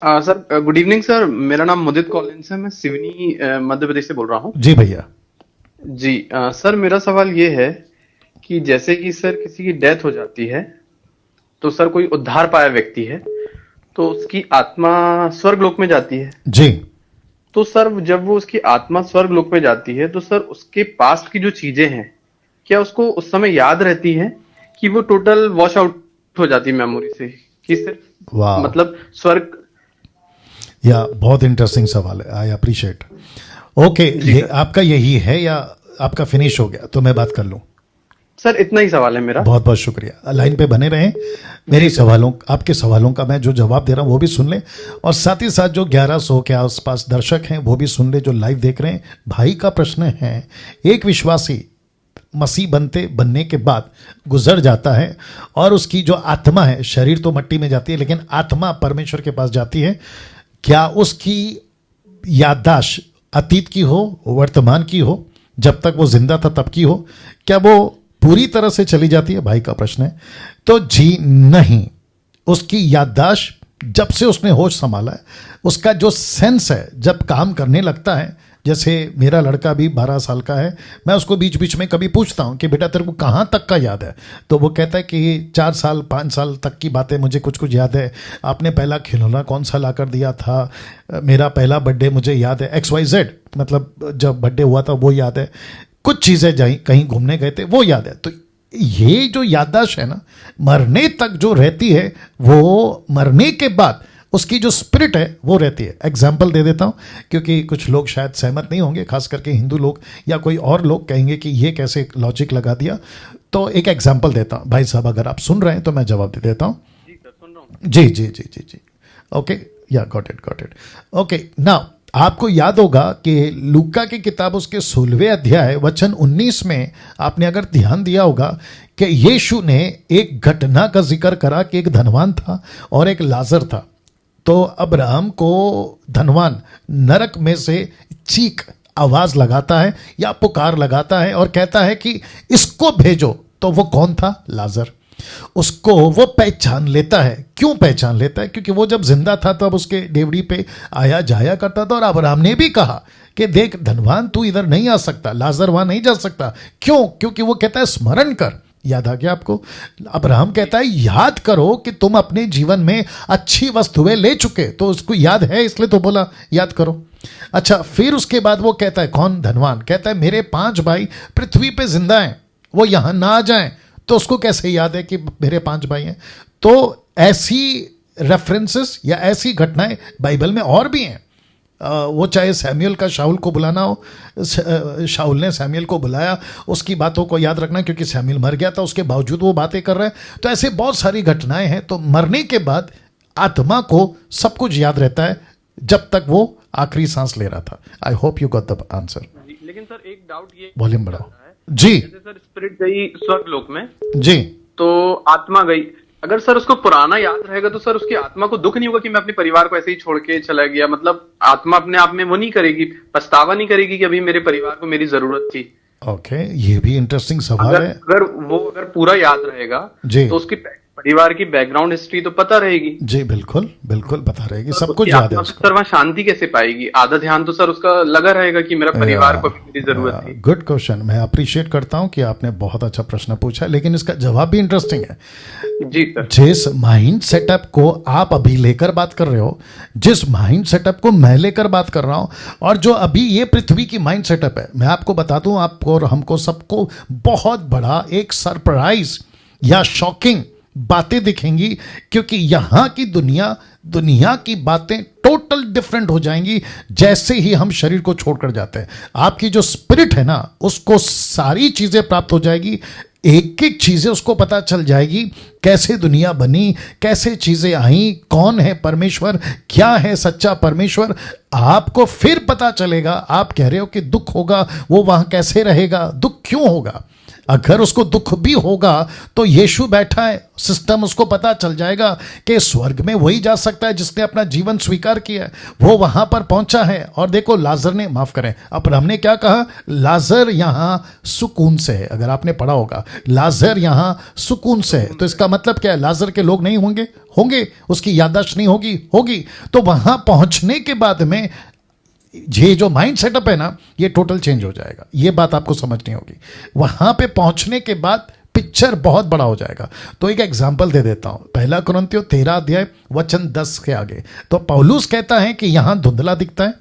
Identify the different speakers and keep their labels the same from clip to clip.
Speaker 1: Sir good evening sir. मेरा नाम मुदित Collins है। मैं सिवनी मध्य प्रदेश से बोल रहा हूँ।
Speaker 2: जी भैया।
Speaker 1: जी सर, मेरा सवाल ये है कि जैसे कि सर किसी की डेथ हो जाती है तो सर कोई उद्धार पाया व्यक्ति है तो उसकी आत्मा स्वर्ग लोक में जाती है।
Speaker 2: जी।
Speaker 1: तो सर जब वो उसकी आत्मा स्वर्ग लोक में जाती है तो सर उसके पास्ट की जो चीजें हैं क्या उसको उस समय याद रहती हैं कि वो टोटल वॉश आउट हो जाती है मेमोरी से, कि सिर्फ
Speaker 2: वाह।
Speaker 1: मतलब स्वर्ग।
Speaker 2: या बहुत इंटरेस्टिंग सवाल है, आई अप्रिशिएट। ओके,
Speaker 1: जी
Speaker 2: ये
Speaker 1: सर।
Speaker 2: आपका यही है या आपका फिनिश हो गया तो मैं बात कर लूं?
Speaker 1: सर इतना ही सवाल है मेरा।
Speaker 2: बहुत बहुत शुक्रिया, लाइन पे बने रहें।
Speaker 1: जी
Speaker 2: मेरे
Speaker 1: सर।
Speaker 2: सवालों, आपके सवालों का मैं जो जवाब दे रहा हूं वो भी सुन लें, और साथ ही साथ जो 1100 के आसपास दर्शक हैं वो भी सुन लें जो लाइव देख रहे हैं। भाई का प्रश्न है, एक विश्वासी मसीह बनने के बाद गुजर जाता है और उसकी जो आत्मा है, शरीर तो मट्टी में जाती है लेकिन आत्मा परमेश्वर के पास जाती है, क्या उसकी याददाश्त अतीत की हो, वर्तमान की हो, जब तक वो जिंदा था तब की हो, क्या वो पूरी तरह से चली जाती है? भाई का प्रश्न है। तो जी नहीं, उसकी याददाश्त जब से उसने होश संभाला है, उसका जो सेंस है जब काम करने लगता है, जैसे मेरा लड़का भी 12 साल का है, मैं उसको बीच बीच में कभी पूछता हूँ कि बेटा तेरे को कहाँ तक का याद है, तो वो कहता है कि 4 साल 5 साल तक की बातें मुझे कुछ कुछ याद है। आपने पहला खिलौना कौन सा ला कर दिया था, मेरा पहला बर्थडे मुझे याद है, XYZ, मतलब जब बर्थडे हुआ था वो याद है, कुछ चीज़ें जाई कहीं घूमने गए थे वो याद है। तो ये जो याददाश्त है ना, मरने तक जो रहती है, वो मरने के बाद उसकी जो स्पिरिट है वो रहती है। एग्जाम्पल दे देता हूँ क्योंकि कुछ लोग शायद सहमत नहीं होंगे, खास करके हिंदू लोग या कोई और लोग कहेंगे कि ये कैसे लॉजिक लगा दिया। तो एक एग्जाम्पल देता हूँ भाई साहब, अगर आप सुन रहे हैं तो मैं जवाब दे देता हूँ।
Speaker 1: जी सर, सुन रहा हूँ।
Speaker 2: जी जी जी जी जी। ओके, या गॉट इट। ओके, नाउ आपको याद होगा कि लूका की किताब उसके 16वें अध्याय वचन 19 में आपने अगर ध्यान दिया होगा कि यीशु ने एक घटना का जिक्र करा कि एक धनवान था और एक लाजर था। तो अब्राहम को धनवान नरक में से चीख आवाज लगाता है या पुकार लगाता है और कहता है कि इसको भेजो। तो वो कौन था? लाजर। उसको वो पहचान लेता है। क्यों पहचान लेता है? क्योंकि वो जब जिंदा था तब उसके डेवड़ी पे आया जाया करता था, और अब्राहम ने भी कहा कि देख धनवान तू इधर नहीं आ सकता, लाजर वहां नहीं जा सकता। क्यों? क्योंकि वो कहता है स्मरण कर। याद आ गया आपको? अब्राहम कहता है याद करो कि तुम अपने जीवन में अच्छी वस्तुएं ले चुके, तो उसको याद है इसलिए तो बोला याद करो। अच्छा, फिर उसके बाद वो कहता है, कौन? धनवान कहता है मेरे 5 भाई पृथ्वी पे जिंदा हैं, वो यहां ना आ जाएं। तो उसको कैसे याद है कि मेरे 5 भाई हैं? तो ऐसी रेफरेंसेस या ऐसी घटनाएं बाइबल में और भी हैं। वो चाहे सैमुअल का शाऊल को बुलाना हो, शाऊल ने सैमुअल को बुलाया, उसकी बातों को याद रखना क्योंकि सैमुअल मर गया था, उसके बावजूद वो बातें कर रहे हैं। तो ऐसे बहुत सारी घटनाएं हैं। तो मरने के बाद आत्मा को सब कुछ याद रहता है जब तक वो आखिरी सांस ले रहा था। I hope you got the answer.
Speaker 1: जी, लेकिन सर एक डाउट ये
Speaker 2: वॉल्यूम बढ़ाओ।
Speaker 1: आता है,
Speaker 2: जी
Speaker 1: जैसे सर स्पिरिट गई स्वर्ग लोक में
Speaker 2: जी।
Speaker 1: तो आत्मा गई, अगर सर उसको पुराना याद रहेगा तो सर उसकी आत्मा को दुख नहीं होगा कि मैं अपने परिवार को ऐसे ही छोड़ के चला गया? मतलब आत्मा अपने आप में वो नहीं करेगी, पछतावा नहीं करेगी कि अभी मेरे परिवार को मेरी जरूरत थी?
Speaker 2: ओके, ये भी इंटरेस्टिंग सवाल
Speaker 1: अगर
Speaker 2: है।
Speaker 1: अगर पूरा याद रहेगा
Speaker 2: जी
Speaker 1: तो उसकी परिवार की बैकग्राउंड हिस्ट्री तो पता रहेगी।
Speaker 2: जी, बिल्कुल बिल्कुल बता रहेगी,
Speaker 1: तो
Speaker 2: सब
Speaker 1: उसकी
Speaker 2: कुछ याद है
Speaker 1: आत्मा
Speaker 2: उसको।
Speaker 1: सर वहां शांति कैसे पाएगी? आधा ध्यान तो सर उसका लगा रहेगा कि मेरा परिवार को भी मेरी जरूरत थी।
Speaker 2: गुड क्वेश्चन, मैं अप्रिशिएट करता हूं कि आपने बहुत अच्छा प्रश्न पूछा, लेकिन इसका जवाब भी इंटरेस्टिंग है।
Speaker 1: जी सर।
Speaker 2: जिस माइंड सेटअप को आप अभी लेकर बात कर रहे हो, जिस माइंड सेटअप को मैं लेकर बात कर रहा हूं, और जो अभी ये पृथ्वी की माइंड सेटअप है, मैं आपको बता दूं, आपको और हमको सबको बहुत बड़ा एक सरप्राइज या शॉकिंग बातें दिखेंगी, क्योंकि यहां की दुनिया की बातें टोटल डिफरेंट हो जाएंगी जैसे ही हम शरीर को छोड़कर जाते हैं। आपकी जो स्पिरिट है ना, उसको सारी चीजें प्राप्त हो जाएगी, एक एक चीजें उसको पता चल जाएगी, कैसे दुनिया बनी, कैसे चीजें आई, कौन है परमेश्वर, क्या है सच्चा परमेश्वर। आपको फिर पता चलेगा। आप कह रहे हो कि दुख होगा, वो वहां कैसे रहेगा? दुख क्यों होगा? अगर उसको दुख भी होगा तो यीशु बैठा है, सिस्टम उसको पता चल जाएगा कि स्वर्ग में वही जा सकता है जिसने अपना जीवन स्वीकार किया है, वो वहां पर पहुंचा है। और देखो लाजर ने, माफ करें, अब हमने क्या कहा, लाजर यहां सुकून से है। अगर आपने पढ़ा होगा लाजर यहां सुकून से है, तो इसका मतलब क्या है, लाजर के लोग नहीं होंगे, होंगे, उसकी याददाश्त नहीं होगी, होगी। तो वहां पहुंचने के बाद में ये जो माइंड सेटअप है ना, ये टोटल चेंज हो जाएगा। ये बात आपको समझनी होगी। वहां पे पहुंचने के बाद पिक्चर बहुत बड़ा हो जाएगा। तो एक एग्जांपल दे देता हूं, पहला कुरिन्थियों 13 अध्याय वचन 10 के आगे। तो पौलुस कहता है कि यहां धुंधला दिखता है,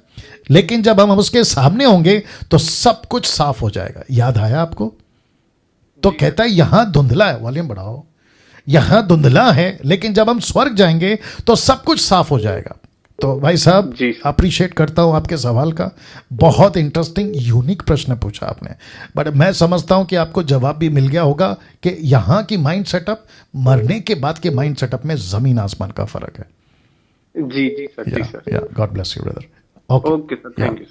Speaker 2: लेकिन जब हम उसके सामने होंगे तो सब कुछ साफ हो जाएगा। याद आया आपको? तो कहता है यहां धुंधला है, वॉल्यूम बढ़ाओ, यहां धुंधला है, लेकिन जब हम स्वर्ग जाएंगे तो सब कुछ साफ हो जाएगा। तो भाई साहब
Speaker 1: जी।
Speaker 2: अप्रिशिएट करता हूं आपके सवाल का, बहुत इंटरेस्टिंग यूनिक प्रश्न पूछा आपने। बट मैं समझता हूं कि आपको जवाब भी मिल गया होगा कि यहां की माइंड सेटअप मरने के बाद के माइंड सेटअप में जमीन आसमान का फर्क है।
Speaker 1: जी जी सर, जी sir.
Speaker 2: God bless you brother.
Speaker 1: Okay sir, thank you.